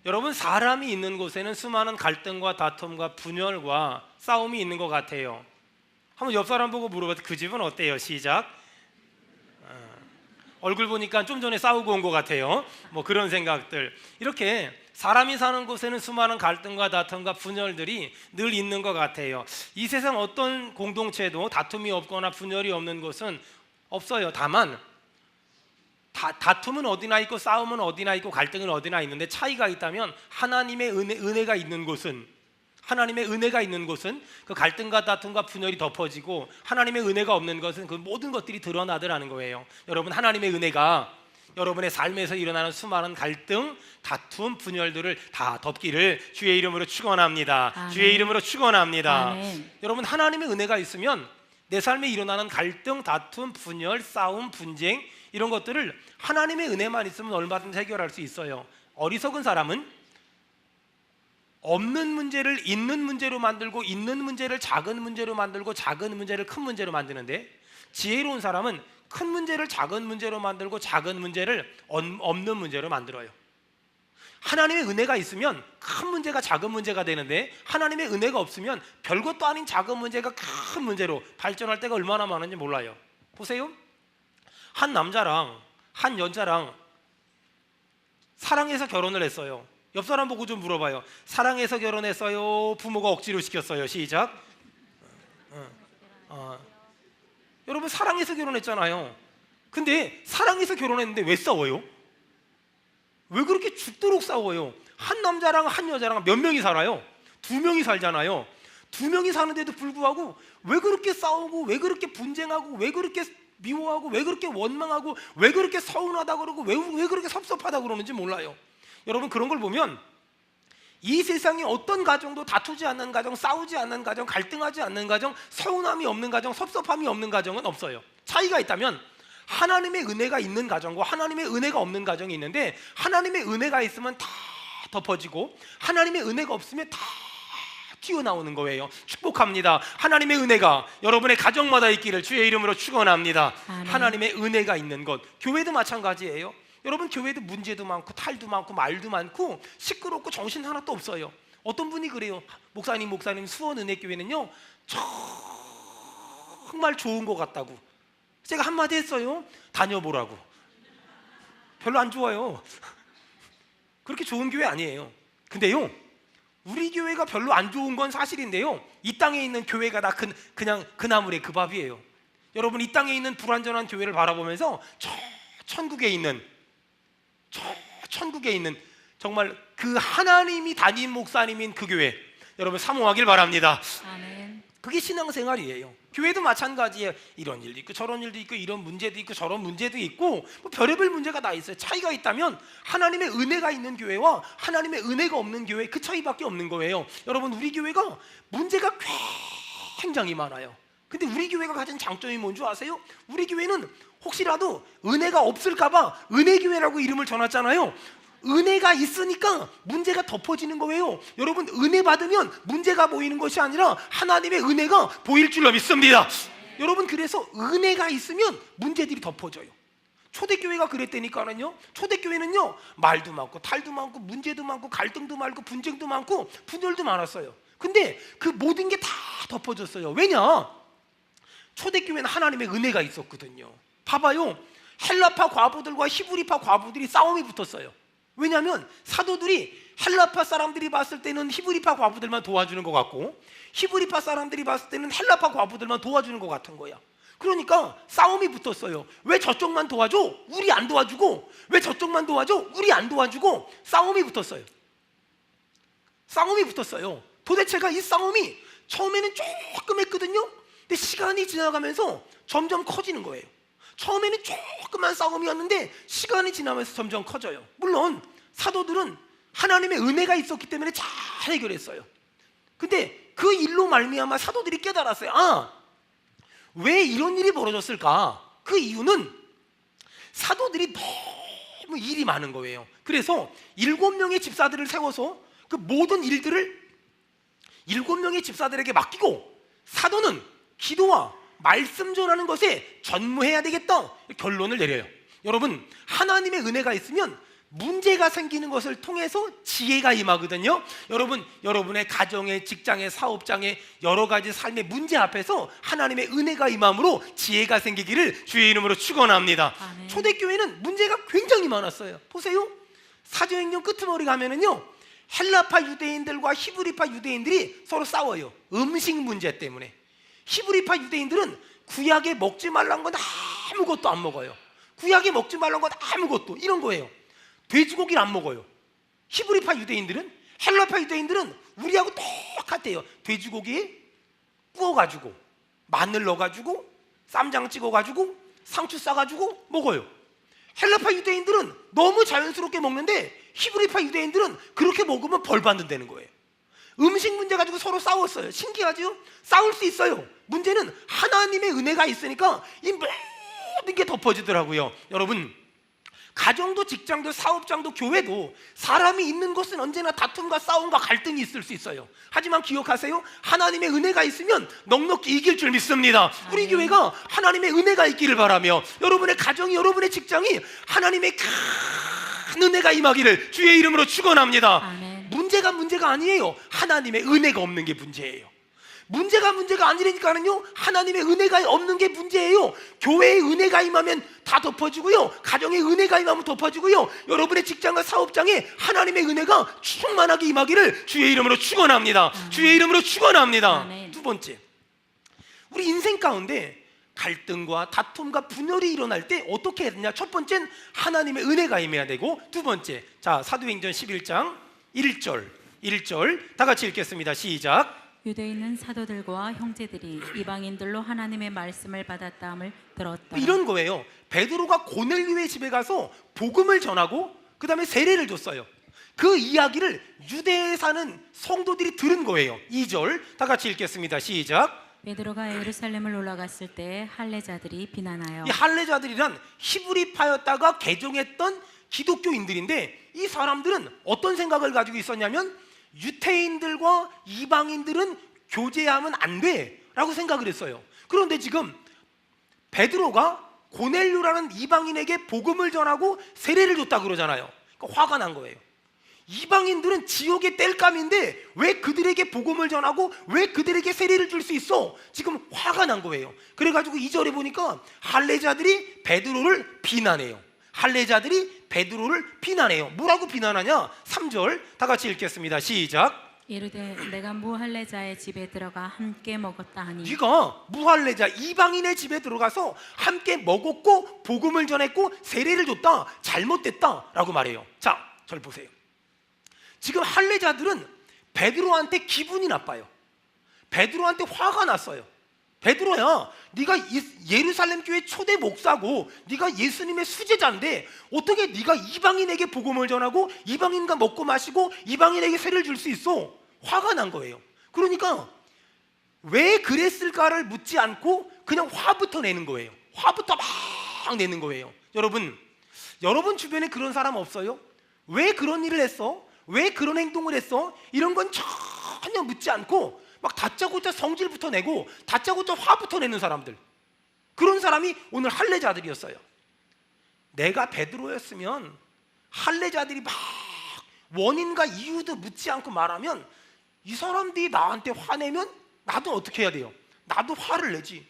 여러분, 사람이 있는 곳에는 수많은 갈등과 다툼과 분열과 싸움이 있는 것 같아요. 한번 옆 사람 보고 물어봐도 그 집은 어때요? 시작. 얼굴 보니까 좀 전에 싸우고 온 것 같아요. 뭐 그런 생각들. 이렇게 사람이 사는 곳에는 수많은 갈등과 다툼과 분열들이 늘 있는 것 같아요. 이 세상 어떤 공동체도 다툼이 없거나 분열이 없는 곳은 없어요. 다만 다툼은 어디나 있고 싸움은 어디나 있고 갈등은 어디나 있는데 차이가 있다면 하나님의 은혜가 있는 곳은 그 갈등과 다툼과 분열이 덮어지고 하나님의 은혜가 없는 것은 그 모든 것들이 드러나더라는 거예요. 여러분, 하나님의 은혜가 여러분의 삶에서 일어나는 수많은 갈등, 다툼, 분열들을 다 덮기를 주의 이름으로 축원합니다. 아멘. 주의 이름으로 축원합니다. 아멘. 여러분, 하나님의 은혜가 있으면 내 삶에 일어나는 갈등, 다툼, 분열, 싸움, 분쟁 이런 것들을 하나님의 은혜만 있으면 얼마든지 해결할 수 있어요. 어리석은 사람은 없는 문제를 있는 문제로 만들고 있는 문제를 작은 문제로 만들고 작은 문제를 큰 문제로 만드는데, 지혜로운 사람은 큰 문제를 작은 문제로 만들고 작은 문제를 없는 문제로 만들어요. 하나님의 은혜가 있으면 큰 문제가 작은 문제가 되는데, 하나님의 은혜가 없으면 별것도 아닌 작은 문제가 큰 문제로 발전할 때가 얼마나 많은지 몰라요. 보세요. 한 남자랑 한 여자랑 사랑해서 결혼을 했어요. 옆 사람 보고 좀 물어봐요. 사랑해서 결혼했어요? 부모가 억지로 시켰어요? 시작. 여러분, 사랑해서 결혼했잖아요. 근데 사랑해서 결혼했는데 왜 싸워요? 왜 그렇게 죽도록 싸워요? 한 남자랑 한 여자랑 몇 명이 살아요? 2명이 살잖아요. 2명이 사는데도 불구하고 왜 그렇게 싸우고, 왜 그렇게 분쟁하고, 왜 그렇게 미워하고, 왜 그렇게 원망하고, 왜 그렇게 서운하다 그러고, 왜 그렇게 섭섭하다 그러는지 몰라요. 여러분, 그런 걸 보면 이 세상에 어떤 가정도 다투지 않는 가정, 싸우지 않는 가정, 갈등하지 않는 가정, 서운함이 없는 가정, 섭섭함이 없는 가정은 없어요. 차이가 있다면 하나님의 은혜가 있는 가정과 하나님의 은혜가 없는 가정이 있는데, 하나님의 은혜가 있으면 다 덮어지고 하나님의 은혜가 없으면 다 튀어나오는 거예요. 축복합니다. 하나님의 은혜가 여러분의 가정마다 있기를 주의 이름으로 축원합니다. 하나님의 은혜가 있는 것. 교회도 마찬가지예요. 여러분, 교회도 문제도 많고 탈도 많고 말도 많고 시끄럽고 정신 하나도 없어요. 어떤 분이 그래요. 목사님 수원은혜교회는요 정말 좋은 것 같다고 제가 한마디 했어요. 다녀보라고. 별로 안 좋아요. 그렇게 좋은 교회 아니에요. 근데요, 우리 교회가 별로 안 좋은 건 사실인데요, 이 땅에 있는 교회가 다 그냥 그 나물의 그 밥이에요. 여러분, 이 땅에 있는 불완전한 교회를 바라보면서 천국에 있는 정말 그 하나님이 담임 목사님인 그 교회 여러분 사모하길 바랍니다. 아멘. 그게 신앙생활이에요. 교회도 마찬가지예요. 이런 일도 있고 저런 일도 있고 이런 문제도 있고 저런 문제도 있고 뭐 별의별 문제가 다 있어요. 차이가 있다면 하나님의 은혜가 있는 교회와 하나님의 은혜가 없는 교회, 그 차이밖에 없는 거예요. 여러분, 우리 교회가 문제가 굉장히 많아요. 근데 우리 교회가 가진 장점이 뭔지 아세요? 우리 교회는 혹시라도 은혜가 없을까봐 은혜교회라고 이름을 전했잖아요. 은혜가 있으니까 문제가 덮어지는 거예요. 여러분, 은혜 받으면 문제가 보이는 것이 아니라 하나님의 은혜가 보일 줄로 믿습니다. 여러분, 그래서 은혜가 있으면 문제들이 덮어져요. 초대교회가 그랬다니까요. 초대교회는요 말도 많고 탈도 많고 문제도 많고 갈등도 많고 분쟁도 많고 분열도 많았어요. 근데 그 모든 게 다 덮어졌어요. 왜냐? 초대교회는 하나님의 은혜가 있었거든요. 봐봐요. 헬라파 과부들과 히브리파 과부들이 싸움이 붙었어요. 왜냐하면 사도들이 헬라파 사람들이 봤을 때는 히브리파 과부들만 도와주는 것 같고, 히브리파 사람들이 봤을 때는 헬라파 과부들만 도와주는 것 같은 거야. 그러니까 싸움이 붙었어요. 왜 저쪽만 도와줘? 우리 안 도와주고. 왜 저쪽만 도와줘? 우리 안 도와주고. 싸움이 붙었어요. 도대체가 이 싸움이 처음에는 조금 했거든요. 근데 시간이 지나가면서 점점 커지는 거예요. 처음에는 조그만 싸움이었는데 시간이 지나면서 점점 커져요. 물론 사도들은 하나님의 은혜가 있었기 때문에 잘 해결했어요. 근데 그 일로 말미암아 사도들이 깨달았어요. 왜 이런 일이 벌어졌을까? 그 이유는 사도들이 너무 일이 많은 거예요. 그래서 7명의 집사들을 세워서 그 모든 일들을 7명의 집사들에게 맡기고, 사도는 기도와 말씀 전하는 것에 전무해야 되겠다 결론을 내려요. 여러분, 하나님의 은혜가 있으면 문제가 생기는 것을 통해서 지혜가 임하거든요. 여러분, 여러분의 가정에, 직장에, 사업장에 여러 가지 삶의 문제 앞에서 하나님의 은혜가 임함으로 지혜가 생기기를 주의 이름으로 축원합니다. 아멘. 초대교회는 문제가 굉장히 많았어요. 보세요. 사도행전 끄트머리 가면은요, 헬라파 유대인들과 히브리파 유대인들이 서로 싸워요. 음식 문제 때문에. 히브리파 유대인들은 구약에 먹지 말란 건 아무것도 안 먹어요. 구약에 먹지 말란 건 아무것도, 이런 거예요. 돼지고기를 안 먹어요. 히브리파 유대인들은, 헬라파 유대인들은 우리하고 똑같아요. 돼지고기에 구워가지고 마늘 넣어가지고 쌈장 찍어가지고 상추 싸가지고 먹어요. 헬라파 유대인들은 너무 자연스럽게 먹는데 히브리파 유대인들은 그렇게 먹으면 벌 받는다는 거예요. 음식 문제 가지고 서로 싸웠어요. 신기하죠? 싸울 수 있어요. 문제는 하나님의 은혜가 있으니까 이 모든 게 덮어지더라고요. 여러분, 가정도 직장도 사업장도 교회도 사람이 있는 곳은 언제나 다툼과 싸움과 갈등이 있을 수 있어요. 하지만 기억하세요. 하나님의 은혜가 있으면 넉넉히 이길 줄 믿습니다. 우리 교회가 하나님의 은혜가 있기를 바라며, 여러분의 가정이, 여러분의 직장이 하나님의 큰 은혜가 임하기를 주의 이름으로 축원합니다. 아멘. 문제가 아니에요. 하나님의 은혜가 없는 게 문제예요. 문제가 아니라니까는요, 하나님의 은혜가 없는 게 문제예요. 교회의 은혜가 임하면 다 덮어지고요, 가정의 은혜가 임하면 덮어지고요, 여러분의 직장과 사업장에 하나님의 은혜가 충만하게 임하기를 주의 이름으로 축원합니다. 주의 이름으로 축원합니다. 아멘. 두 번째, 우리 인생 가운데 갈등과 다툼과 분열이 일어날 때 어떻게 해야 되냐? 첫 번째는 하나님의 은혜가 임해야 되고, 두 번째, 자, 사도행전 11장 1절 다 같이 읽겠습니다. 시작. 유대인은 사도들과 형제들이 이방인들로 하나님의 말씀을 받았다함을 들었다. 이런 거예요. 베드로가 고넬료의 집에 가서 복음을 전하고 그 다음에 세례를 줬어요. 그 이야기를 유대에 사는 성도들이 들은 거예요. 2절 다 같이 읽겠습니다. 시작. 베드로가 예루살렘을 올라갔을 때 할례자들이 비난하여, 이 할례자들이란 히브리파였다가 개종했던 기독교인들인데, 이 사람들은 어떤 생각을 가지고 있었냐면, 유태인들과 이방인들은 교제하면 안 돼 라고 생각을 했어요. 그런데 지금 베드로가 고넬료라는 이방인에게 복음을 전하고 세례를 줬다 그러잖아요. 그러니까 화가 난 거예요. 이방인들은 지옥의 땔감인데 왜 그들에게 복음을 전하고 왜 그들에게 세례를 줄 수 있어? 지금 화가 난 거예요. 그래가지고 2절에 보니까 할례자들이 베드로를 비난해요. 할례자들이 베드로를 비난해요. 뭐라고 비난하냐? 3절 다 같이 읽겠습니다. 시작. 이르되 내가 무할례자의 집에 들어가 함께 먹었다 하니, 네가 무할례자 이방인의 집에 들어가서 함께 먹었고 복음을 전했고 세례를 줬다, 잘못됐다 라고 말해요. 자, 저를 보세요. 지금 할례자들은 베드로한테 기분이 나빠요. 베드로한테 화가 났어요. 베드로야, 네가 예루살렘 교회 초대 목사고 네가 예수님의 수제자인데 어떻게 네가 이방인에게 복음을 전하고 이방인과 먹고 마시고 이방인에게 세례를 줄 수 있어? 화가 난 거예요. 그러니까 왜 그랬을까를 묻지 않고 그냥 화부터 내는 거예요. 화부터 막 내는 거예요. 여러분 주변에 그런 사람 없어요? 왜 그런 일을 했어? 왜 그런 행동을 했어? 이런 건 전혀 묻지 않고 막 다짜고짜 성질부터 내고 다짜고짜 화부터 내는 사람들, 그런 사람이 오늘 할례자들이었어요. 내가 베드로였으면 할례자들이 막 원인과 이유도 묻지 않고 말하면, 이 사람들이 나한테 화내면 나도 어떻게 해야 돼요? 나도 화를 내지.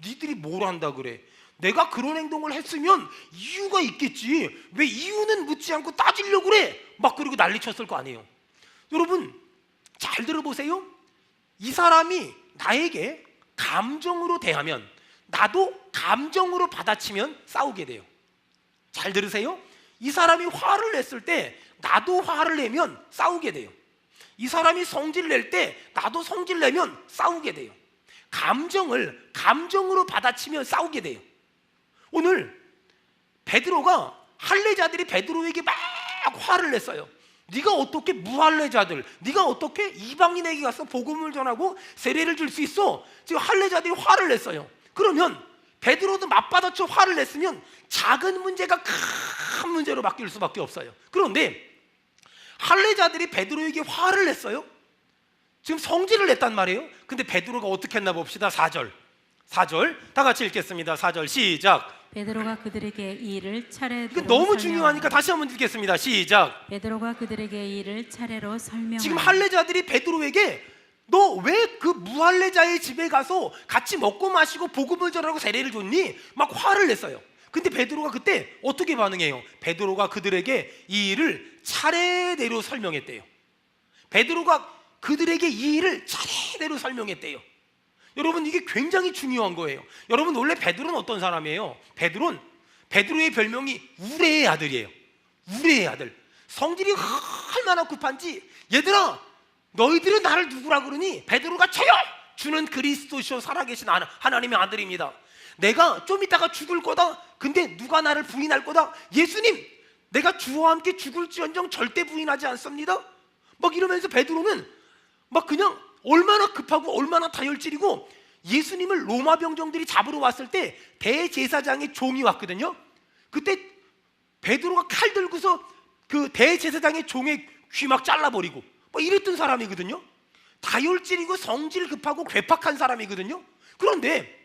니들이 뭘 한다 그래? 내가 그런 행동을 했으면 이유가 있겠지. 왜 이유는 묻지 않고 따지려고 그래? 막 그러고 난리 쳤을 거 아니에요. 여러분 잘 들어보세요. 이 사람이 나에게 감정으로 대하면, 나도 감정으로 받아치면 싸우게 돼요. 잘 들으세요. 이 사람이 화를 냈을 때 나도 화를 내면 싸우게 돼요. 이 사람이 성질 낼 때 나도 성질 내면 싸우게 돼요. 감정으로 받아치면 싸우게 돼요. 오늘 베드로가, 할례자들이 베드로에게 막 화를 냈어요. 네가 어떻게 무할례자들, 네가 어떻게 이방인에게 가서 복음을 전하고 세례를 줄 수 있어? 지금 할례자들이 화를 냈어요. 그러면 베드로도 맞받아쳐 화를 냈으면 작은 문제가 큰 문제로 바뀔 수밖에 없어요. 그런데 할례자들이 베드로에게 화를 냈어요. 지금 성질을 냈단 말이에요. 근데 베드로가 어떻게 했나 봅시다. 4절 다 같이 읽겠습니다. 4절 시작. 베드로가 그들에게 이 일을 차례대로 이거 너무 설명하여 중요하니까 다시 한번 읽겠습니다. 시작. 베드로가 그들에게 이 일을 차례로 설명하여 지금 할례자들이 베드로에게 너 왜 그 무할례자의 집에 가서 같이 먹고 마시고 복음을 전하고 세례를 줬니? 막 화를 냈어요. 근데 베드로가 그때 어떻게 반응해요? 베드로가 그들에게 이 일을 차례대로 설명했대요. 베드로가 그들에게 이 일을 차례대로 설명했대요. 여러분, 이게 굉장히 중요한 거예요. 여러분, 원래 베드로는 어떤 사람이에요? 베드로의 별명이 우레의 아들이에요. 우레의 아들. 성질이 얼마나 급한지, 얘들아 너희들은 나를 누구라 그러니? 베드로가 저요! 주는 그리스도시요 살아계신 하나님의 아들입니다. 내가 좀 이따가 죽을 거다. 근데 누가 나를 부인할 거다? 예수님, 내가 주와 함께 죽을지언정 절대 부인하지 않습니다. 막 이러면서 베드로는 막 그냥 얼마나 급하고 얼마나 다혈질이고, 예수님을 로마 병정들이 잡으러 왔을 때 대제사장의 종이 왔거든요. 그때 베드로가 칼 들고서 그 대제사장의 종의 귀 막 잘라버리고 뭐 이랬던 사람이거든요. 다혈질이고 성질 급하고 괴팍한 사람이거든요. 그런데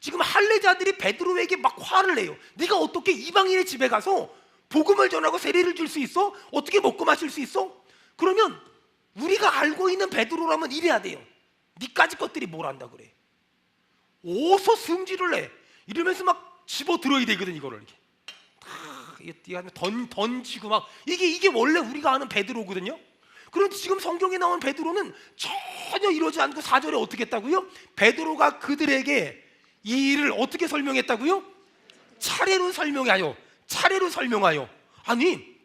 지금 할례자들이 베드로에게 막 화를 내요. 네가 어떻게 이방인의 집에 가서 복음을 전하고 세례를 줄 수 있어? 어떻게 먹고 마실 수 있어? 그러면 우리가 알고 있는 베드로라면 이래야 돼요. 니까지 것들이 뭘 안다 그래? 어서 승질을 내. 이러면서 막 집어 들어야 되거든. 이거를 이렇게 던지고 막 이게 원래 우리가 아는 베드로거든요. 그런데 지금 성경에 나온 베드로는 전혀 이러지 않고 4절에 어떻게 했다고요? 베드로가 그들에게 이 일을 어떻게 설명했다고요? 차례로 설명하여. 차례로 설명하여. 아니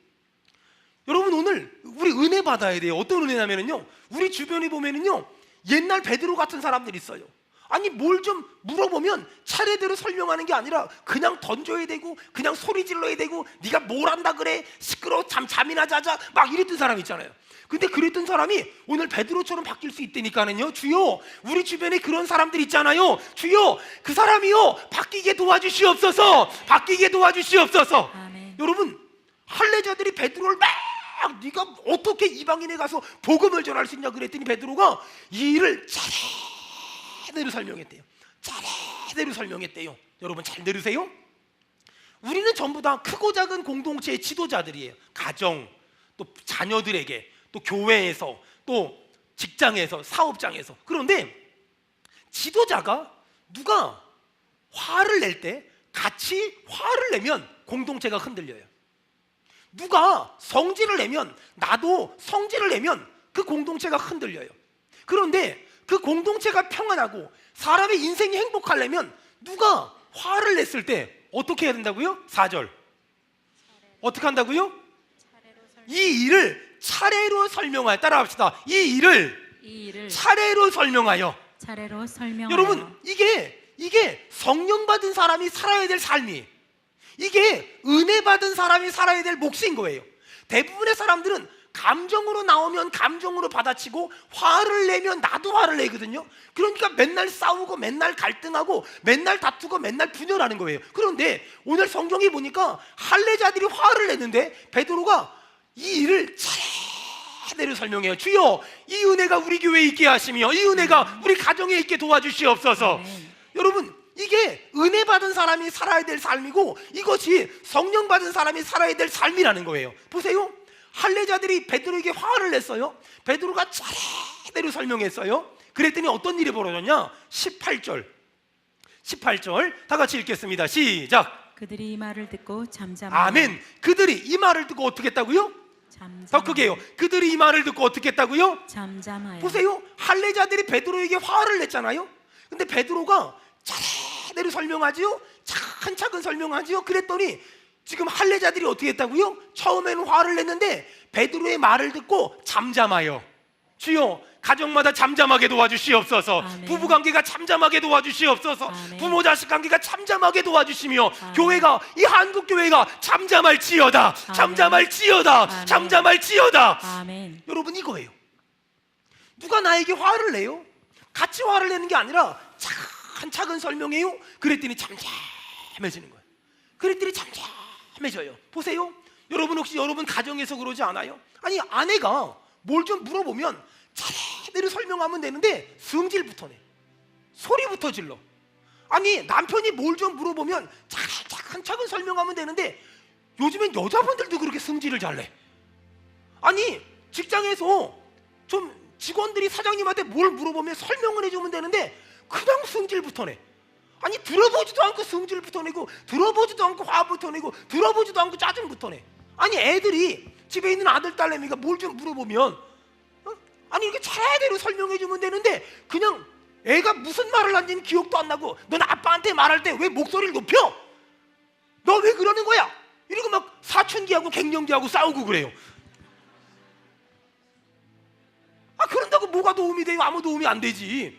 여러분, 오늘 우리 은혜 받아야 돼요. 어떤 은혜냐면요, 우리 주변에 보면은요 옛날 베드로 같은 사람들이 있어요. 아니 뭘 좀 물어보면 차례대로 설명하는 게 아니라 그냥 던져야 되고 그냥 소리 질러야 되고 네가 뭘 안다 그래? 시끄러워, 잠이나 자자, 막 이랬던 사람 있잖아요. 근데 그랬던 사람이 오늘 베드로처럼 바뀔 수 있다니까는요. 주여, 우리 주변에 그런 사람들 있잖아요. 주여, 그 사람이요 바뀌게 도와주시옵소서. 바뀌게 도와주시옵소서. 아멘. 여러분, 할례자들이 베드로를 막 네가 어떻게 이방인에 가서 복음을 전할 수 있냐 그랬더니 베드로가 이 일을 차례대로 설명했대요. 차례대로 설명했대요. 여러분 잘 들으세요. 우리는 전부 다 크고 작은 공동체의 지도자들이에요. 가정, 또 자녀들에게, 또 교회에서, 또 직장에서, 사업장에서. 그런데 지도자가 누가 화를 낼 때 같이 화를 내면 공동체가 흔들려요. 누가 성질을 내면, 나도 성질을 내면 그 공동체가 흔들려요. 그런데 그 공동체가 평안하고 사람의 인생이 행복하려면 누가 화를 냈을 때 어떻게 해야 된다고요? 4절 어떻게 한다고요? 이 일을 차례로 설명하여. 따라합시다. 이 일을 차례로 설명하여. 차례로 설명하여. 여러분, 이게 성령 받은 사람이 살아야 될 삶이, 이게 은혜 받은 사람이 살아야 될 몫인 거예요. 대부분의 사람들은 감정으로 나오면 감정으로 받아치고 화를 내면 나도 화를 내거든요. 그러니까 맨날 싸우고 맨날 갈등하고 맨날 다투고 맨날 분열하는 거예요. 그런데 오늘 성경에 보니까 할례자들이 화를 내는데 베드로가 이 일을 차례대로 설명해요. 주여, 이 은혜가 우리 교회에 있게 하시며 이 은혜가 우리 가정에 있게 도와주시옵소서. 아멘. 여러분, 이게 은혜 받은 사람이 살아야 될 삶이고 이것이 성령 받은 사람이 살아야 될 삶이라는 거예요. 보세요. 할례자들이 베드로에게 화를 냈어요. 베드로가 차례대로 설명했어요. 그랬더니 어떤 일이 벌어졌냐? 18절 다 같이 읽겠습니다. 시작. 그들이 이 말을 듣고 잠잠하여. 아멘. 그들이 이 말을 듣고 어떻게 했다고요? 더 크게 해요. 그들이 이 말을 듣고 어떻게 했다고요? 잠잠하여. 보세요. 할례자들이 베드로에게 화를 냈잖아요. 근데 베드로가 차례대로 설명하지요. 차근차근 설명하지요. 그랬더니 지금 할례자들이 어떻게 했다고요? 처음에는 화를 냈는데 베드로의 말을 듣고 잠잠하여. 주여, 가정마다 잠잠하게 도와주시옵소서. 아멘. 부부관계가 잠잠하게 도와주시옵소서. 아멘. 부모 자식 관계가 잠잠하게 도와주시며 아멘. 교회가, 이 한국교회가 잠잠할지어다. 아멘. 잠잠할지어다. 아멘. 잠잠할지어다. 아멘. 여러분, 이거예요. 누가 나에게 화를 내요? 같이 화를 내는 게 아니라 차근차근 설명해요. 그랬더니 잠잠해지는 거예요. 그랬더니 잠잠해져요. 보세요. 여러분, 혹시 여러분 가정에서 그러지 않아요? 아니, 아내가 뭘 좀 물어보면 차례대로 설명하면 되는데 성질부터 내, 소리부터 질러. 아니, 남편이 뭘 좀 물어보면 차근차근 설명하면 되는데 요즘엔 여자분들도 그렇게 승질을 잘 내. 아니 직장에서 좀 직원들이 사장님한테 뭘 물어보면 설명을 해주면 되는데 그냥 승질부터 내. 아니 들어보지도 않고 승질부터 내고 들어보지도 않고 화부터 내고 들어보지도 않고 짜증부터 내. 아니 애들이 집에 있는 아들 딸내미가 뭘 좀 물어보면 아니 이렇게 차례대로 설명해주면 되는데 그냥 애가 무슨 말을 하는지는 기억도 안 나고 넌 아빠한테 말할 때 왜 목소리를 높여? 너 왜 그러는 거야? 이러고 막 사춘기하고 갱년기하고 싸우고 그래요. 아 그런다고 뭐가 도움이 돼요? 아무 도움이 안 되지.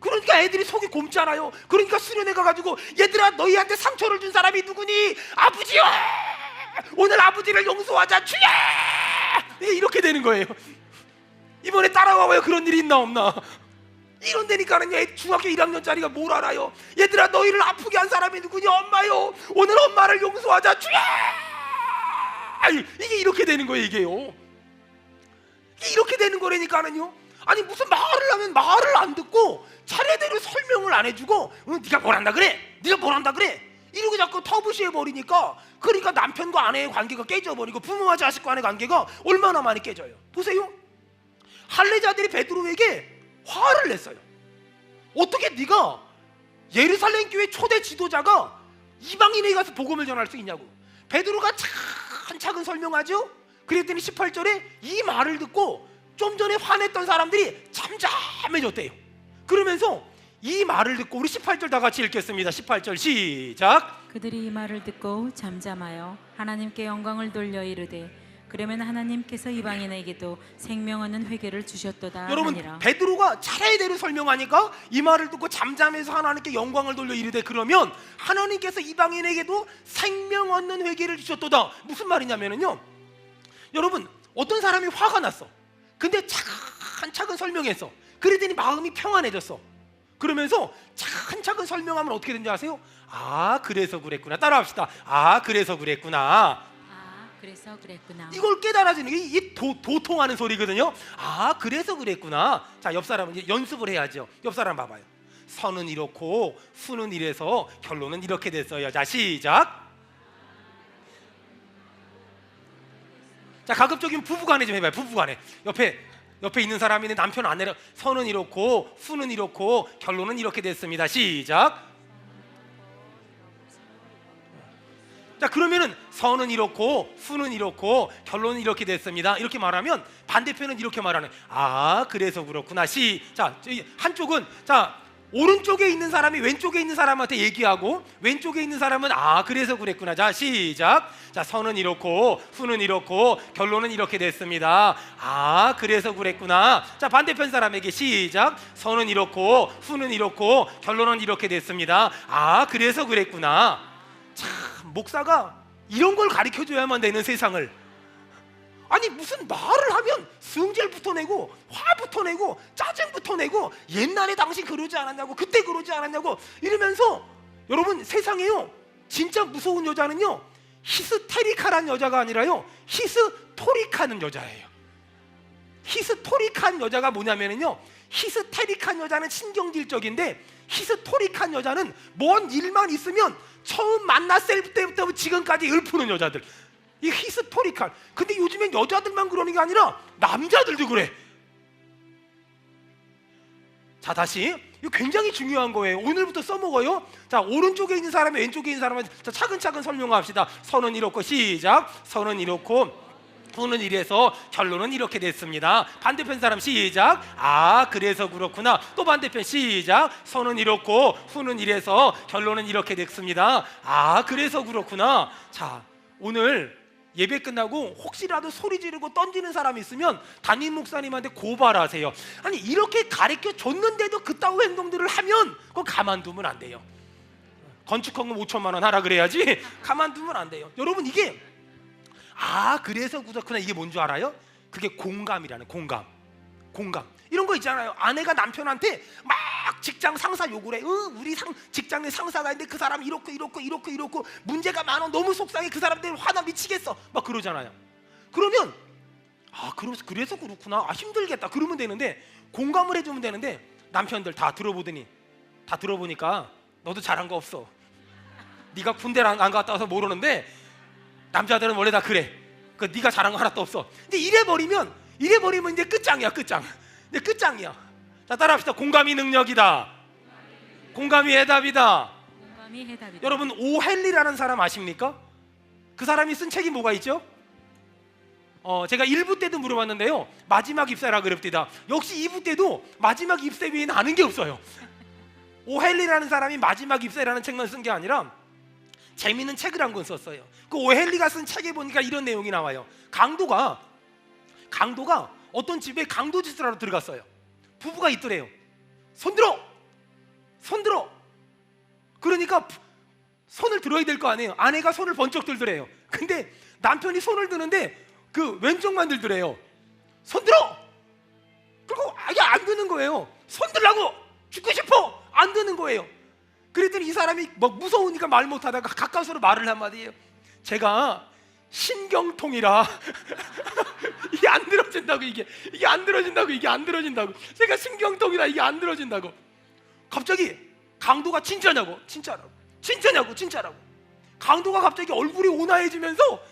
그러니까 애들이 속이 곰잖아요. 그러니까 수련회 가가지고 얘들아 너희한테 상처를 준 사람이 누구니? 아버지요! 오늘 아버지를 용서하자 주야! 이렇게 되는 거예요. 이번에 따라와봐요. 그런 일이 있나 없나. 이런데니까는 중학교 1학년짜리가 뭘 알아요. 얘들아 너희를 아프게 한 사람이 누구니? 엄마요. 오늘 엄마를 용서하자 주야! 이게 이렇게 되는 거예요. 이게요. 이렇게 되는 거라니까는요. 아니 무슨 말을 하면 말을 안 듣고 차례대로 설명을 안 해주고 네가 뭘 한다 그래? 네가 뭘 한다 그래? 이러고 자꾸 터부시해 버리니까 그러니까 남편과 아내의 관계가 깨져버리고 부모와 자식 간의 관계가 얼마나 많이 깨져요. 보세요. 할례자들이 베드로에게 화를 냈어요. 어떻게 네가 예루살렘 교회 초대 지도자가 이방인에게 가서 복음을 전할 수 있냐고. 베드로가 차근차근 설명하죠. 그랬더니 18절에 이 말을 듣고 좀 전에 화냈던 사람들이 잠잠해졌대요. 그러면서 이 말을 듣고 우리 18절 다 같이 읽겠습니다. 18절 시작. 그들이 이 말을 듣고 잠잠하여 하나님께 영광을 돌려 이르되 그러면 하나님께서 이방인에게도 생명 얻는 회개를 주셨도다 여러분 하니라. 베드로가 차례대로 설명하니까 이 말을 듣고 잠잠해서 하나님께 영광을 돌려 이르되 그러면 하나님께서 이방인에게도 생명 얻는 회개를 주셨도다. 무슨 말이냐면요, 여러분 어떤 사람이 화가 났어. 근데 차근차근 설명했어. 그랬더니 마음이 평안해졌어. 그러면서 차근차근 설명하면 어떻게 되는지 아세요? 아 그래서 그랬구나. 따라합시다. 아 그래서 그랬구나. 아 그래서 그랬구나. 이걸 깨달아지는 게 이게 도통하는 소리거든요. 아 그래서 그랬구나. 자 옆 사람은 이제 연습을 해야죠. 옆 사람 봐봐요. 선은 이렇고 수는 이래서 결론은 이렇게 됐어요. 자 시작. 자 가급적이면 부부간에 좀 해봐요. 부부간에 옆에 있는 사람이 남편 아내랑 선은 이렇고 수는 이렇고 결론은 이렇게 됐습니다. 시작. 자 그러면은 선은 이렇고 수는 이렇고 결론은 이렇게 됐습니다. 이렇게 말하면 반대편은 이렇게 말하는. 아 그래서 그렇구나. 자 한쪽은 자 오른쪽에 있는 사람이 왼쪽에 있는 사람한테 얘기하고 왼쪽에 있는 사람은 아 그래서 그랬구나. 자 시작. 자 선은 이렇고 수는 이렇고 결론은 이렇게 됐습니다. 아 그래서 그랬구나. 자 반대편 사람에게 시작. 선은 이렇고 수는 이렇고 결론은 이렇게 됐습니다. 아 그래서 그랬구나. 참 목사가 이런 걸 가르쳐줘야만 되는 세상을. 아니 무슨 말을 하면 승질부터 내고 화부터 내고 짜증부터 내고 옛날에 당신 그러지 않았냐고 그때 그러지 않았냐고 이러면서 여러분 세상에요 진짜 무서운 여자는요 히스테리카란 여자가 아니라요 히스토릭한 여자예요. 히스토릭한 여자가 뭐냐면요 히스테릭한 여자는 신경질적인데 히스토릭한 여자는 뭔 일만 있으면 처음 만났을 때부터 지금까지 읊푸는 여자들. 이 히스토리칼. 근데 요즘엔 여자들만 그러는 게 아니라 남자들도 그래. 자 다시 이거 굉장히 중요한 거예요. 오늘부터 써먹어요. 자 오른쪽에 있는 사람이 왼쪽에 있는 사람은 자, 차근차근 설명합시다. 선은 이렇고 시작. 선은 이렇고 수는 이래서 결론은 이렇게 됐습니다. 반대편 사람 시작. 아 그래서 그렇구나. 또 반대편 시작. 선은 이렇고 수는 이래서 결론은 이렇게 됐습니다. 아 그래서 그렇구나. 자 오늘 예배 끝나고 혹시라도 소리 지르고 던지는 사람이 있으면 담임 목사님한테 고발하세요. 아니 이렇게 가르쳐 줬는데도 그따위 행동들을 하면 그거 가만두면 안 돼요. 건축헌금 5천만 원 하라 그래야지 가만두면 안 돼요. 여러분 이게 아 그래서 그렇구나. 이게 뭔 줄 알아요? 그게 공감이라는 공감. 이런 거 있잖아요. 아내가 남편한테 막 직장 상사 욕을 해. 우리 직장 내 상사가 있는데 그 사람 이렇고 문제가 많아. 너무 속상해. 그 사람 때문에 화나 미치겠어. 막 그러잖아요. 그러면 아 그래서 그렇구나. 아 힘들겠다. 그러면 되는데 공감을 해주면 되는데 남편들 다 들어보니까 너도 잘한 거 없어. 네가 군대를 안 갔다 와서 모르는데 남자들은 원래 다 그래. 그 네가 잘한 거 하나도 없어. 근데 이래 버리면 이제 끝장이야, 끝장. 이제 끝장이야. 자, 따라합시다. 공감이 능력이다. 공감이 해답이다. 공감이 해답이다. 여러분, 오헨리라는 사람 아십니까? 그 사람이 쓴 책이 뭐가 있죠? 제가 1부 때도 물어봤는데요, 마지막 입새라 그럽디다. 역시 2부 때도 마지막 입새 외에는 아는 게 없어요. 오헨리라는 사람이 마지막 입새라는 책만 쓴 게 아니라 재미있는 책을 한 권 썼어요. 그 오헨리가 쓴 책에 보니까 이런 내용이 나와요. 강도가 어떤 집에 강도짓을 하러 들어갔어요. 부부가 있더래요. 손들어! 그러니까 손을 들어야 될 거 아니에요. 아내가 손을 번쩍 들더래요. 근데 남편이 손을 드는데 그 왼쪽만 들더래요. 손들어! 그리고 아예 안 드는 거예요. 손들라고! 죽고 싶어! 안 드는 거예요. 그랬더니 이 사람이 막 무서우니까 말 못하다가 가까워서 말을 한마디 해요. 제가 신경통이라 이게 안 들어진다고. 이게 안 들어진다고. 제가 신경통이라 이게 안 들어진다고. 갑자기 강도가 진짜냐고. 강도가 갑자기 얼굴이 온화해지면서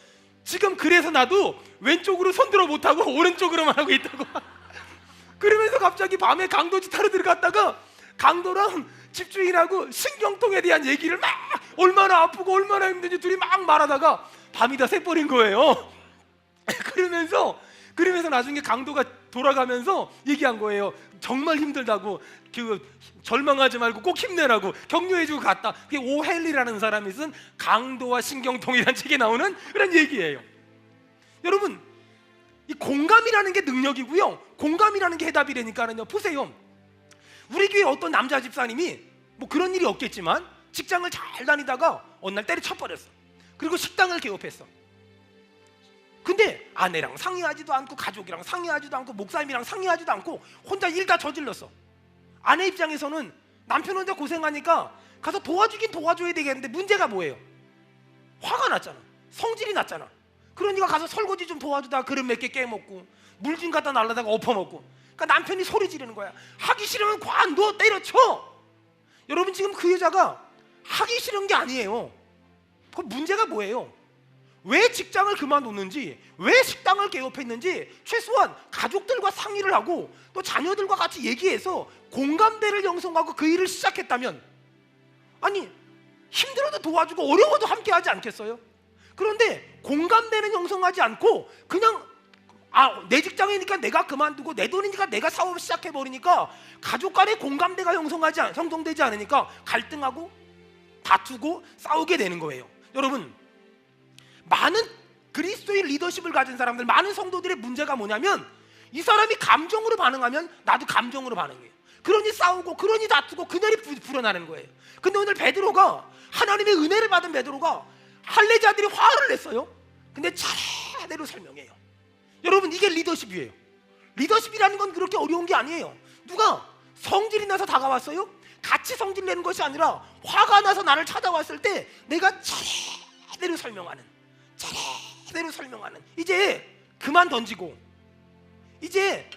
지금 그래서 나도 왼쪽으로 손들어 못하고 오른쪽으로만 하고 있다고. 그러면서 갑자기 밤에 강도짓 하러 들어갔다가 강도랑 집주인하고 신경통에 대한 얘기를 막 얼마나 아프고 얼마나 힘든지 둘이 막 말하다가 밤이 다 새버린 거예요. 그러면서 나중에 강도가 돌아가면서 얘기한 거예요. 정말 힘들다고, 절망하지 말고 꼭 힘내라고 격려해주고 갔다. 그게 오헨리라는 사람이 쓴 강도와 신경통이라는 책에 나오는 그런 얘기예요. 여러분, 이 공감이라는 게 능력이고요, 공감이라는 게 해답이라니까요. 보세요. 우리 교회 어떤 남자 집사님이 뭐 그런 일이 없겠지만 직장을 잘 다니다가 어느 날 때려쳐버렸어. 그리고 식당을 개업했어. 근데 아내랑 상의하지도 않고 가족이랑 상의하지도 않고 목사님이랑 상의하지도 않고 혼자 일 다 저질렀어. 아내 입장에서는 남편 혼자 고생하니까 가서 도와주긴 도와줘야 되겠는데 문제가 뭐예요? 화가 났잖아. 성질이 났잖아. 그러니까 가서 설거지 좀 도와주다가 그릇 몇 개 깨먹고 물 좀 갖다 날라다가 엎어먹고. 그러니까 남편이 소리 지르는 거야. 하기 싫으면 관둬, 때려쳐. 여러분, 지금 그 여자가 하기 싫은 게 아니에요. 그 문제가 뭐예요? 왜 직장을 그만뒀는지, 왜 식당을 개업했는지 최소한 가족들과 상의를 하고 또 자녀들과 같이 얘기해서 공감대를 형성하고 그 일을 시작했다면, 아니 힘들어도 도와주고 어려워도 함께하지 않겠어요? 그런데 공감대는 형성하지 않고 그냥 내 직장이니까 내가 그만두고 내 돈이니까 내가 사업을 시작해버리니까 가족 간의 공감대가 형성되지 않으니까 갈등하고 다투고 싸우게 되는 거예요. 여러분, 많은 그리스도의 리더십을 가진 사람들, 많은 성도들의 문제가 뭐냐면 이 사람이 감정으로 반응하면 나도 감정으로 반응해요. 그러니 싸우고 그러니 다투고 그날이 불어나는 거예요. 근데 오늘 베드로가, 하나님의 은혜를 받은 베드로가 할례자들이 화를 냈어요. 근데 차례대로 설명해요. 여러분, 이게 리더십이에요. 리더십이라는 건 그렇게 어려운 게 아니에요. 누가 성질이 나서 다가왔어요? 같이 성질 내는 것이 아니라 화가 나서 나를 찾아왔을 때 내가 차례대로 설명하는, 이제 그만 던지고 이제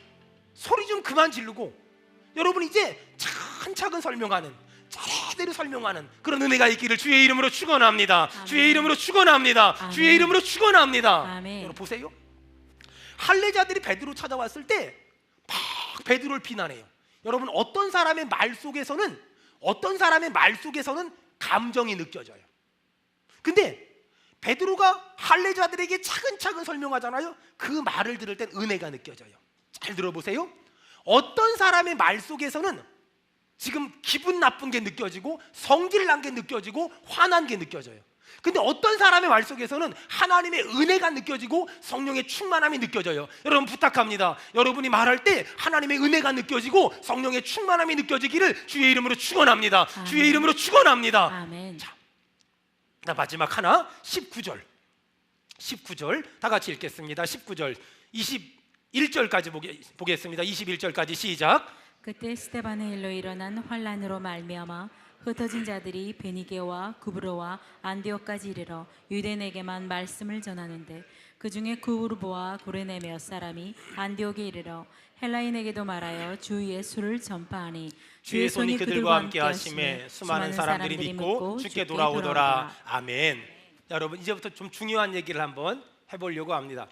소리 좀 그만 지르고, 여러분 이제 차근차근 설명하는, 차례대로 설명하는 그런 은혜가 있기를 주의 이름으로 축원합니다. 아멘. 주의 이름으로 축원합니다. 아멘. 주의 이름으로 축원합니다. 아멘. 여러분 보세요. 할례자들이 베드로 찾아왔을 때 막 베드로를 비난해요. 여러분, 어떤 사람의 말 속에서는 감정이 느껴져요. 근데 베드로가 할례자들에게 차근차근 설명하잖아요. 그 말을 들을 땐 은혜가 느껴져요. 잘 들어보세요. 어떤 사람의 말 속에서는 지금 기분 나쁜 게 느껴지고 성질 난 게 느껴지고 화난 게 느껴져요. 근데 어떤 사람의 말 속에서는 하나님의 은혜가 느껴지고 성령의 충만함이 느껴져요. 여러분 부탁합니다. 여러분이 말할 때 하나님의 은혜가 느껴지고 성령의 충만함이 느껴지기를 주의 이름으로 축원합니다. 아멘. 주의 이름으로 축원합니다. 아멘. 자, 마지막 하나, 19절 다 같이 읽겠습니다. 19절 21절까지 보겠습니다. 21절까지 시작. 그때 스데반의 일로 일어난 환란으로 말미암아 흩어진 자들이 베니게와 구브로와 안디옥까지 이르러 유대인에게만 말씀을 전하는데 그 중에 구르보와 구레네 몇 사람이 안디옥에 이르러 헬라인에게도 말하여 주의 예수를 전파하니 주의 손이 그들과 함께 하심에 수많은 사람들이 믿고 주께 돌아오더라. 아멘. 자, 여러분 이제부터 좀 중요한 얘기를 한번 해보려고 합니다.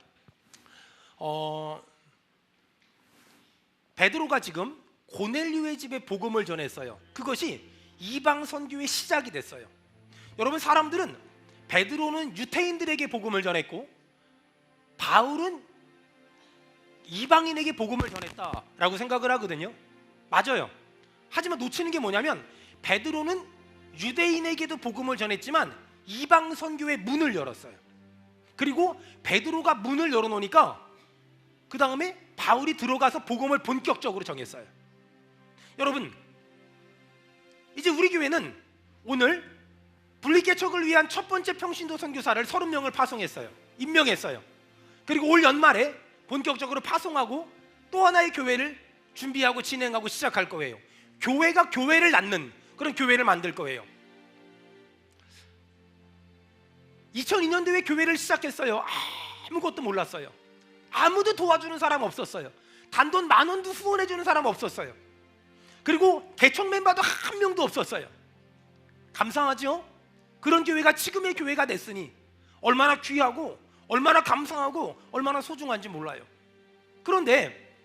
베드로가 지금 고넬료의 집에 복음을 전했어요. 그것이 이방 선교의 시작이 됐어요. 여러분, 사람들은 베드로는 유태인들에게 복음을 전했고 바울은 이방인에게 복음을 전했다라고 생각을 하거든요. 맞아요. 하지만 놓치는 게 뭐냐면 베드로는 유대인에게도 복음을 전했지만 이방 선교의 문을 열었어요. 그리고 베드로가 문을 열어놓으니까 그 다음에 바울이 들어가서 복음을 본격적으로 전했어요. 여러분, 이제 우리 교회는 오늘 분리개척을 위한 첫 번째 평신도 선교사를 30명을 파송했어요. 임명했어요. 그리고 올 연말에 본격적으로 파송하고 또 하나의 교회를 준비하고 진행하고 시작할 거예요. 교회가 교회를 낳는 그런 교회를 만들 거예요. 2002년도에 교회를 시작했어요. 아무것도 몰랐어요. 아무도 도와주는 사람 없었어요. 단돈 10,000원도 후원해주는 사람 없었어요. 그리고 개척 멤버도 한 명도 없었어요. 감사하죠? 그런 교회가 지금의 교회가 됐으니 얼마나 귀하고 얼마나 감사하고 얼마나 소중한지 몰라요. 그런데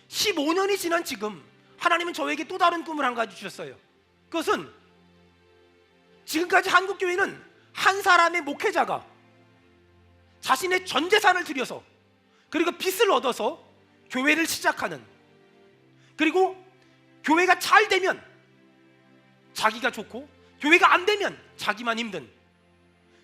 15년이 지난 지금 하나님은 저에게 또 다른 꿈을 한 가지 주셨어요. 그것은 지금까지 한국교회는 한 사람의 목회자가 자신의 전 재산을 들여서 그리고 빚을 얻어서 교회를 시작하는, 그리고 교회가 잘 되면 자기가 좋고 교회가 안 되면 자기만 힘든,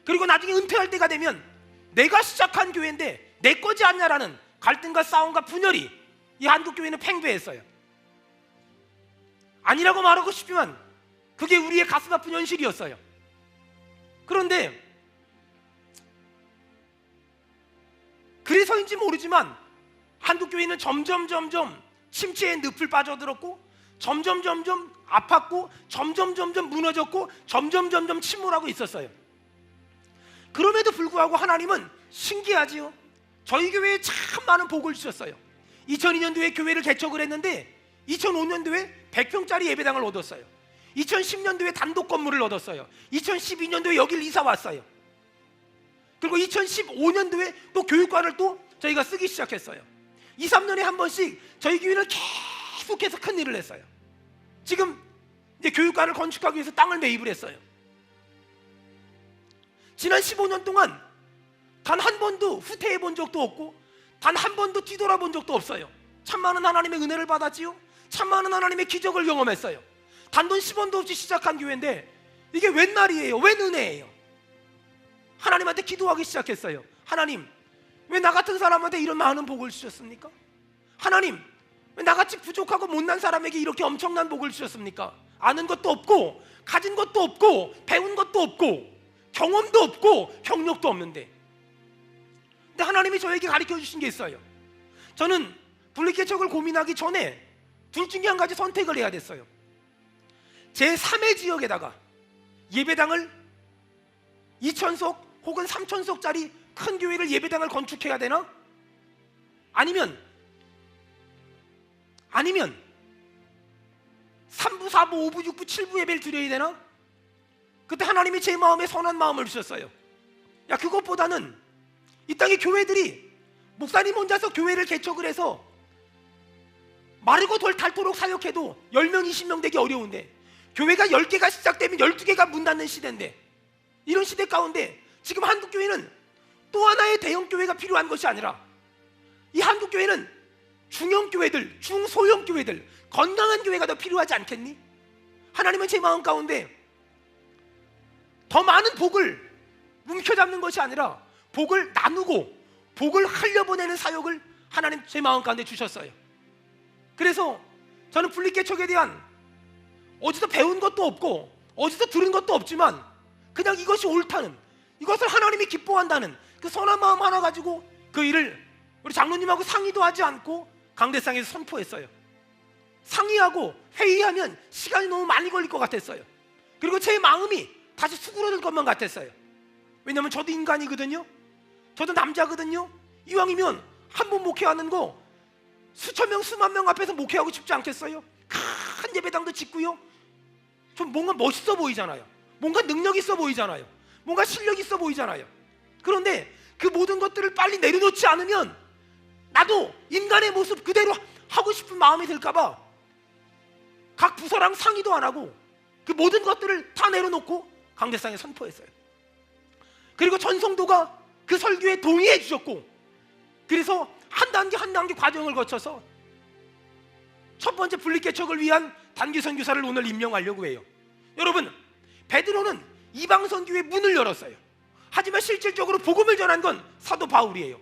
그리고 나중에 은퇴할 때가 되면 내가 시작한 교회인데 내 거지 않냐라는 갈등과 싸움과 분열이 이 한국교회는 팽배했어요. 아니라고 말하고 싶지만 그게 우리의 가슴 아픈 현실이었어요. 그런데 그래서인지 모르지만 한국교회는 점점 침체의 늪을 빠져들었고 점점 아팠고 점점 무너졌고 점점 침몰하고 있었어요. 그럼에도 불구하고 하나님은 신기하지요. 저희 교회에 참 많은 복을 주셨어요. 2002년도에 교회를 개척을 했는데 2005년도에 100평짜리 예배당을 얻었어요. 2010년도에 단독 건물을 얻었어요. 2012년도에 여길 이사 왔어요. 그리고 2015년도에 또 교육관을 또 저희가 쓰기 시작했어요. 2, 3년에 한 번씩 저희 교회는 계속해서 큰 일을 했어요. 지금 이제 교육관을 건축하기 위해서 땅을 매입을 했어요. 지난 15년 동안 단 한 번도 후퇴해 본 적도 없고 단 한 번도 뒤돌아본 적도 없어요. 참 많은 하나님의 은혜를 받았지요. 참 많은 하나님의 기적을 경험했어요. 단돈 10원도 없이 시작한 교회인데 이게 웬 날이에요? 웬 은혜예요? 하나님한테 기도하기 시작했어요. 하나님, 왜 나 같은 사람한테 이런 많은 복을 주셨습니까? 하나님, 왜 나같이 부족하고 못난 사람에게 이렇게 엄청난 복을 주셨습니까? 아는 것도 없고 가진 것도 없고 배운 것도 없고 경험도 없고 경력도 없는데. 근데 하나님이 저에게 가르쳐 주신 게 있어요. 저는 분리개척을 고민하기 전에 둘 중에 한 가지 선택을 해야 됐어요. 제 3의 지역에다가 예배당을 2,000석 혹은 3,000석짜리 큰 교회를 예배당을 건축해야 되나? 아니면 3부, 4부, 5부, 6부, 7부 예배를 드려야 되나? 그때 하나님이 제 마음에 선한 마음을 주셨어요. 야, 그것보다는 이 땅의 교회들이 목사님 혼자서 교회를 개척을 해서 마르고 덜 닳도록 사역해도 10명, 20명 되기 어려운데 교회가 10개가 시작되면 12개가 문 닫는 시대인데, 이런 시대 가운데 지금 한국교회는 또 하나의 대형교회가 필요한 것이 아니라 이 한국교회는 중형교회들, 중소형교회들, 건강한 교회가 더 필요하지 않겠니? 하나님은 제 마음 가운데 더 많은 복을 뭉켜잡는 것이 아니라 복을 나누고 복을 흘려보내는 사역을 하나님 제 마음 가운데 주셨어요. 그래서 저는 분리개척에 대한 어디서 배운 것도 없고 어디서 들은 것도 없지만 그냥 이것이 옳다는, 이것을 하나님이 기뻐한다는 그 선한 마음 하나 가지고 그 일을 우리 장로님하고 상의도 하지 않고 강대상에서 선포했어요. 상의하고 회의하면 시간이 너무 많이 걸릴 것 같았어요. 그리고 제 마음이 다시 수그러들 것만 같았어요. 왜냐하면 저도 인간이거든요. 저도 남자거든요. 이왕이면 한 번 목회하는 거 수천 명 수만 명 앞에서 목회하고 싶지 않겠어요? 큰 예배당도 짓고요. 좀 뭔가 멋있어 보이잖아요. 뭔가 능력 있어 보이잖아요. 뭔가 실력 있어 보이잖아요. 그런데 그 모든 것들을 빨리 내려놓지 않으면 나도 인간의 모습 그대로 하고 싶은 마음이 들까봐 각 부서랑 상의도 안 하고 그 모든 것들을 다 내려놓고 강대상에 선포했어요. 그리고 전성도가 그 설교에 동의해 주셨고, 그래서 한 단계 한 단계 과정을 거쳐서 첫 번째 분립개척을 위한 단기 선교사를 오늘 임명하려고 해요. 여러분, 베드로는 이방 선교의 문을 열었어요. 하지만 실질적으로 복음을 전한 건 사도 바울이에요.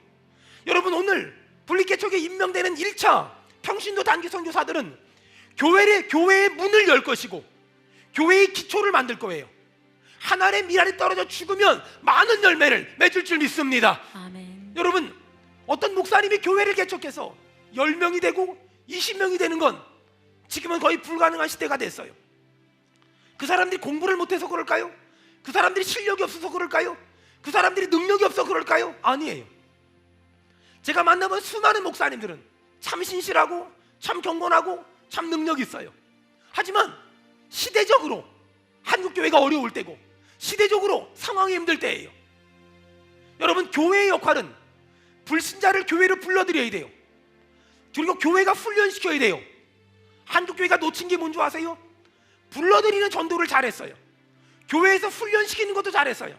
여러분, 오늘 분립개척에 임명되는 1차 평신도 단기 선교사들은 교회의 문을 열 것이고 교회의 기초를 만들 거예요. 한 알의 밀알이 떨어져 죽으면 많은 열매를 맺을 줄 믿습니다. 아멘. 여러분, 어떤 목사님이 교회를 개척해서 10명이 되고 20명이 되는 건 지금은 거의 불가능한 시대가 됐어요. 그 사람들이 공부를 못해서 그럴까요? 그 사람들이 실력이 없어서 그럴까요? 그 사람들이 능력이 없어서 그럴까요? 아니에요. 제가 만나본 수많은 목사님들은 참 신실하고 참 경건하고 참 능력이 있어요. 하지만 시대적으로 한국교회가 어려울 때고 시대적으로 상황이 힘들 때예요. 여러분, 교회의 역할은 불신자를 교회로 불러들여야 돼요. 그리고 교회가 훈련시켜야 돼요. 한국교회가 놓친 게 뭔지 아세요? 불러들이는 전도를 잘했어요. 교회에서 훈련시키는 것도 잘했어요.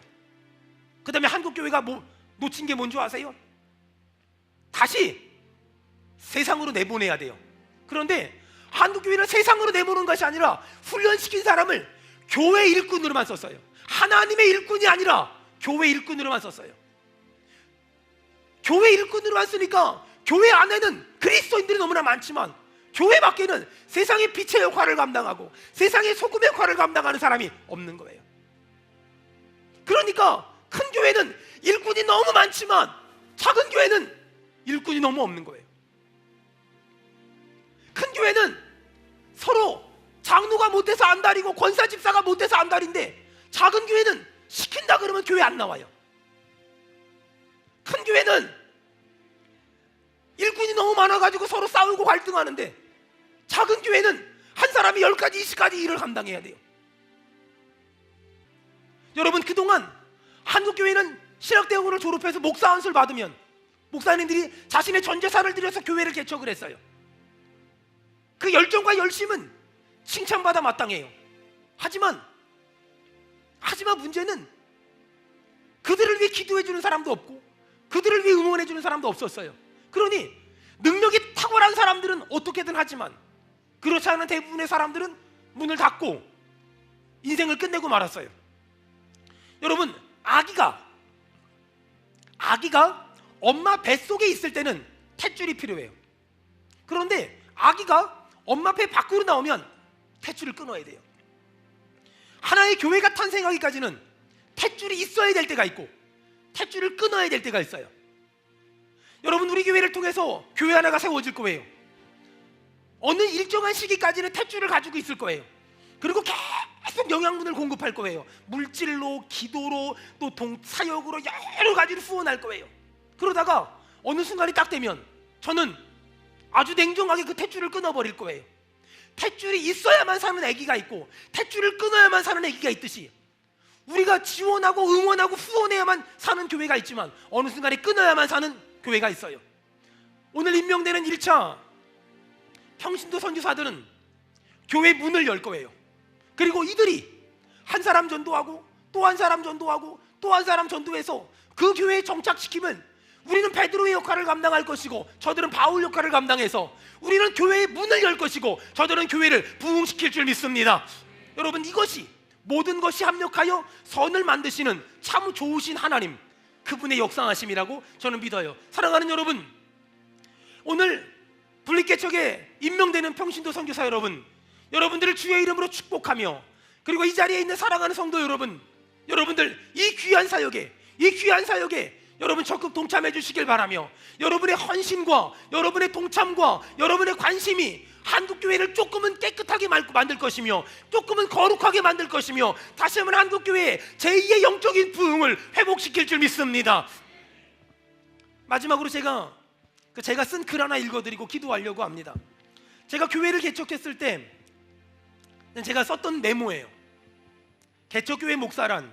그 다음에 한국교회가 놓친 게 뭔지 아세요? 다시 세상으로 내보내야 돼요. 그런데 한국교회는 세상으로 내보내는 것이 아니라 훈련시킨 사람을 교회 일꾼으로만 썼어요. 하나님의 일꾼이 아니라 교회 일꾼으로만 썼어요. 교회 일꾼으로만 쓰니까 교회 안에는 그리스도인들이 너무나 많지만 교회 밖에는 세상의 빛의 역할을 감당하고 세상의 소금의 역할을 감당하는 사람이 없는 거예요. 그러니까 큰 교회는 일꾼이 너무 많지만 작은 교회는 일꾼이 너무 없는 거예요. 큰 교회는 서로 장로가 못해서 안달이고 권사 집사가 못해서 안달인데, 작은 교회는 시킨다 그러면 교회 안 나와요. 큰 교회는 일꾼이 너무 많아가지고 서로 싸우고 갈등하는데, 작은 교회는 한 사람이 10가지 20가지 일을 감당해야 돼요. 여러분, 그동안 한국교회는 신학대학원을 졸업해서 목사 안수를 받으면 목사님들이 자신의 전 재산을 들여서 교회를 개척을 했어요. 그 열정과 열심은 칭찬받아 마땅해요. 하지만 문제는 그들을 위해 기도해 주는 사람도 없고 그들을 위해 응원해 주는 사람도 없었어요. 그러니 능력이 탁월한 사람들은 어떻게든 하지만 그렇지 않은 대부분의 사람들은 문을 닫고 인생을 끝내고 말았어요. 여러분, 아기가 엄마 뱃속에 있을 때는 탯줄이 필요해요. 그런데 아기가 엄마 배 밖으로 나오면 탯줄을 끊어야 돼요. 하나의 교회가 탄생하기까지는 탯줄이 있어야 될 때가 있고 탯줄을 끊어야 될 때가 있어요. 여러분, 우리 교회를 통해서 교회 하나가 세워질 거예요. 어느 일정한 시기까지는 탯줄을 가지고 있을 거예요. 그리고 계속 영양분을 공급할 거예요. 물질로, 기도로, 또 사역으로 여러 가지로 후원할 거예요. 그러다가 어느 순간이 딱 되면 저는 아주 냉정하게 그 탯줄을 끊어버릴 거예요. 탯줄이 있어야만 사는 아기가 있고 탯줄을 끊어야만 사는 아기가 있듯이 우리가 지원하고 응원하고 후원해야만 사는 교회가 있지만 어느 순간에 끊어야만 사는 교회가 있어요. 오늘 임명되는 1차 평신도 선교사들은 교회 문을 열 거예요. 그리고 이들이 한 사람 전도하고 또 한 사람 전도하고 또 한 사람 전도해서 그 교회에 정착시키면 우리는 베드로의 역할을 감당할 것이고 저들은 바울 역할을 감당해서 우리는 교회의 문을 열 것이고 저들은 교회를 부흥시킬 줄 믿습니다. 여러분, 이것이 모든 것이 합력하여 선을 만드시는 참 좋으신 하나님, 그분의 역사하심이라고 저는 믿어요. 사랑하는 여러분, 오늘 분립개척에 임명되는 평신도 선교사 여러분, 여러분들을 주의 이름으로 축복하며, 그리고 이 자리에 있는 사랑하는 성도 여러분들 이 귀한 사역에 여러분 적극 동참해 주시길 바라며, 여러분의 헌신과 여러분의 동참과 여러분의 관심이 한국교회를 조금은 깨끗하게 만들 것이며 조금은 거룩하게 만들 것이며 다시 한번 한국교회의 제2의 영적인 부흥을 회복시킬 줄 믿습니다. 마지막으로 제가 쓴 글 하나 읽어드리고 기도하려고 합니다. 제가 교회를 개척했을 때 제가 썼던 메모예요. 개척교회 목사란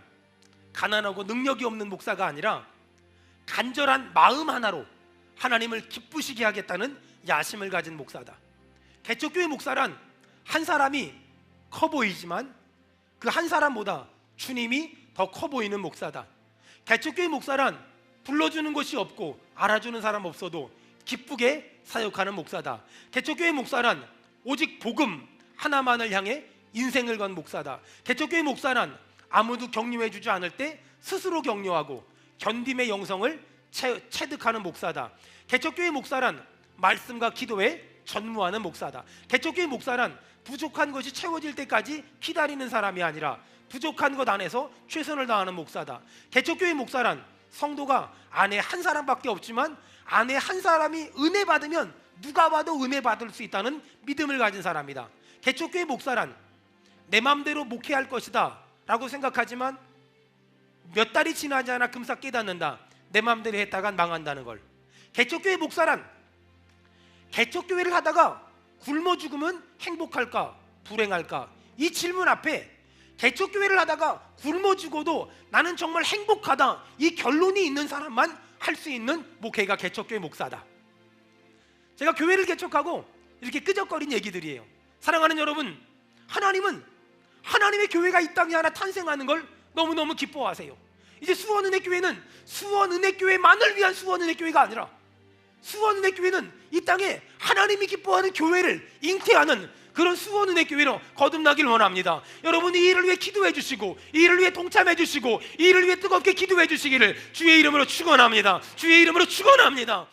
가난하고 능력이 없는 목사가 아니라 간절한 마음 하나로 하나님을 기쁘시게 하겠다는 야심을 가진 목사다. 개척교회 목사란 한 사람이 커 보이지만 그 한 사람보다 주님이 더 커 보이는 목사다. 개척교회 목사란 불러주는 것이 없고 알아주는 사람 없어도 기쁘게 사역하는 목사다. 개척교회 목사란 오직 복음 하나만을 향해 인생을 건 목사다. 개척교회 목사란 아무도 격려해주지 않을 때 스스로 격려하고 견딤의 영성을 체득하는 목사다. 개척교회 목사란 말씀과 기도에 전무하는 목사다. 개척교회 목사란 부족한 것이 채워질 때까지 기다리는 사람이 아니라 부족한 것 안에서 최선을 다하는 목사다. 개척교회 목사란 성도가 아내 한 사람밖에 없지만 아내 한 사람이 은혜 받으면 누가 봐도 은혜 받을 수 있다는 믿음을 가진 사람이다. 개척교회 목사란 내 맘대로 목회할 것이다 라고 생각하지만 몇 달이 지나지 않아 금세 깨닫는다. 내 맘대로 했다간 망한다는 걸. 개척교회 목사란 개척교회를 하다가 굶어 죽으면 행복할까 불행할까, 이 질문 앞에 개척교회를 하다가 굶어 죽어도 나는 정말 행복하다, 이 결론이 있는 사람만 할 수 있는 목회가 개척교회 목사다. 제가 교회를 개척하고 이렇게 끄적거린 얘기들이에요. 사랑하는 여러분, 하나님은 하나님의 교회가 이 땅에 하나 탄생하는 걸 너무너무 기뻐하세요. 이제 수원은혜교회는 수원은혜교회만을 위한 수원은혜교회가 아니라 수원은혜교회는 이 땅에 하나님이 기뻐하는 교회를 잉태하는 그런 수원은혜교회로 거듭나길 원합니다. 여러분이 이 일을 위해 기도해 주시고 이 일을 위해 동참해 주시고 이 일을 위해 뜨겁게 기도해 주시기를 주의 이름으로 축원합니다. 주의 이름으로 축원합니다.